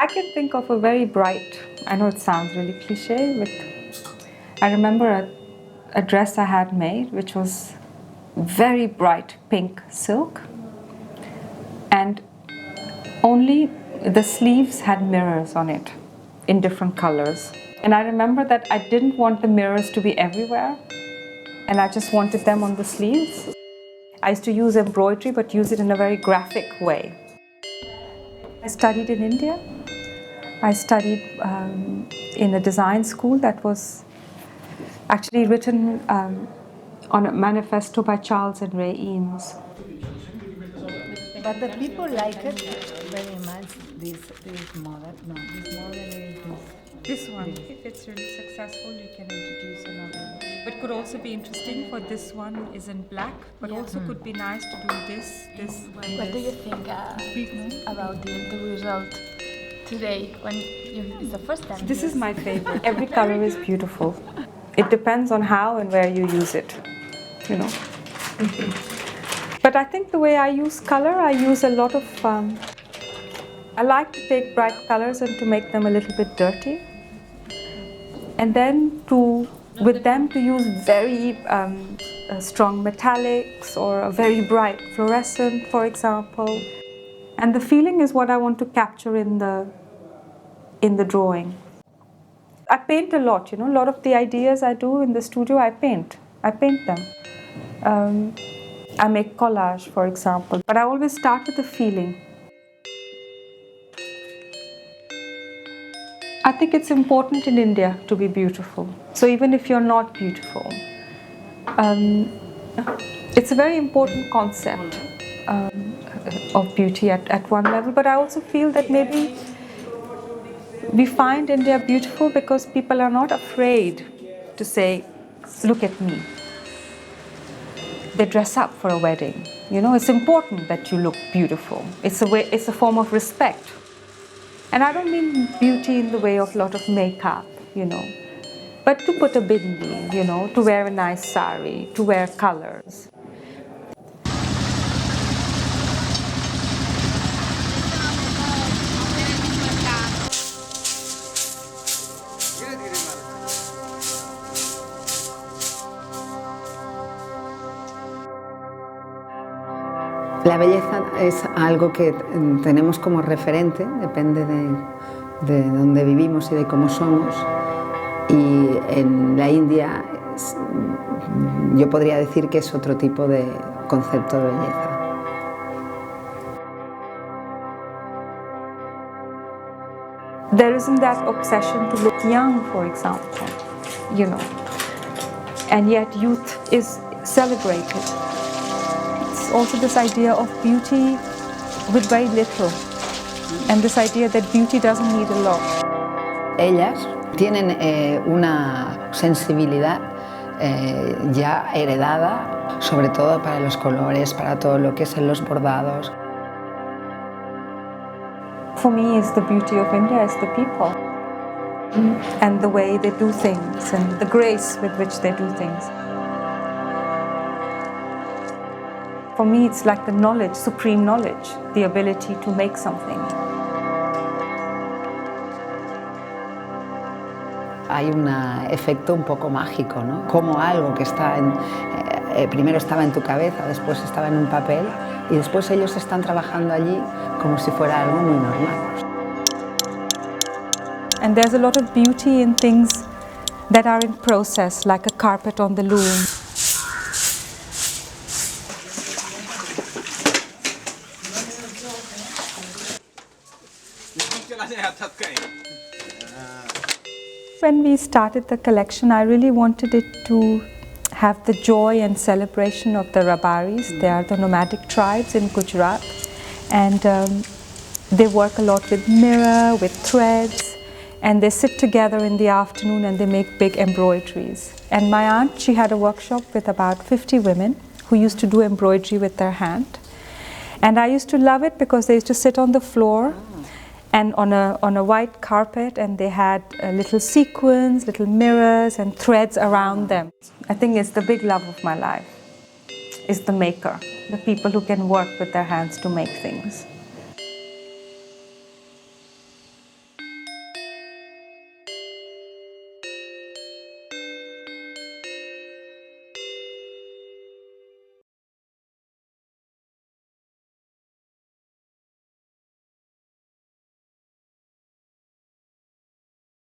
I can think of a very bright, I know it sounds really cliche, but I remember a dress I had made which was very bright pink silk, and only the sleeves had mirrors on it in different colors. And I remember that I didn't want the mirrors to be everywhere, and I just wanted them on the sleeves. I used to use embroidery, but use it in a very graphic way. I studied in India. I studied in a design school that was actually written on a manifesto by Charles and Ray Eames. But the people like it very much, this model. No, this model is This one, if it's really successful, you can introduce another one. But could also be interesting for this one is in black, but also could be nice to do this. What do you think about the result today when it's the first time? This is my favorite. Every color is beautiful. It depends on how and where you use it, you know. But I think the way I use color, I use a lot of, I like to take bright colors and to make them a little bit dirty. And then with them to use very strong metallics or a very bright fluorescent, for example. And the feeling is what I want to capture in the drawing. I paint a lot, you know, a lot of the ideas I do in the studio, I paint them. I make collage, for example, but I always start with the feeling. I think it's important in India to be beautiful. So even if you're not beautiful, it's a very important concept of beauty at one level. But I also feel that maybe we find India beautiful because people are not afraid to say, look at me. They dress up for a wedding. You know, it's important that you look beautiful. It's a form of respect. And I don't mean beauty in the way of a lot of makeup, you know, but to put a bindi, you know, to wear a nice sari, to wear colors. La belleza es algo que tenemos como referente, depende de dónde vivimos y de cómo somos. Y en la India yo podría decir que es otro tipo de concepto de belleza. There isn't that obsession to look young, for example, you know, and yet youth is celebrated. Also this idea of beauty with very little, and this idea that beauty doesn't need a lot. Ellas tienen una sensibilidad ya heredada, sobre todo para los colores, para todo lo que es en los bordados. For me, is the beauty of India is the people and the way they do things and the grace with which they do things. For me, it's like the knowledge, supreme knowledge, the ability to make something. Hay un efecto un poco mágico, ¿no? Como algo que está primero estaba en tu cabeza, después estaba en un papel y después ellos están trabajando allí como si fuera algo muy normal. And there's a lot of beauty in things that are in process, like a carpet on the loom. When we started the collection, I really wanted it to have the joy and celebration of the Rabaris. They are the nomadic tribes in Gujarat, and they work a lot with mirror, with threads, and they sit together in the afternoon and they make big embroideries. And my aunt, she had a workshop with about 50 women who used to do embroidery with their hand. And I used to love it because they used to sit on the floor and on a white carpet, and they had little sequins, little mirrors and threads around them. I think it's the big love of my life, is the maker, the people who can work with their hands to make things.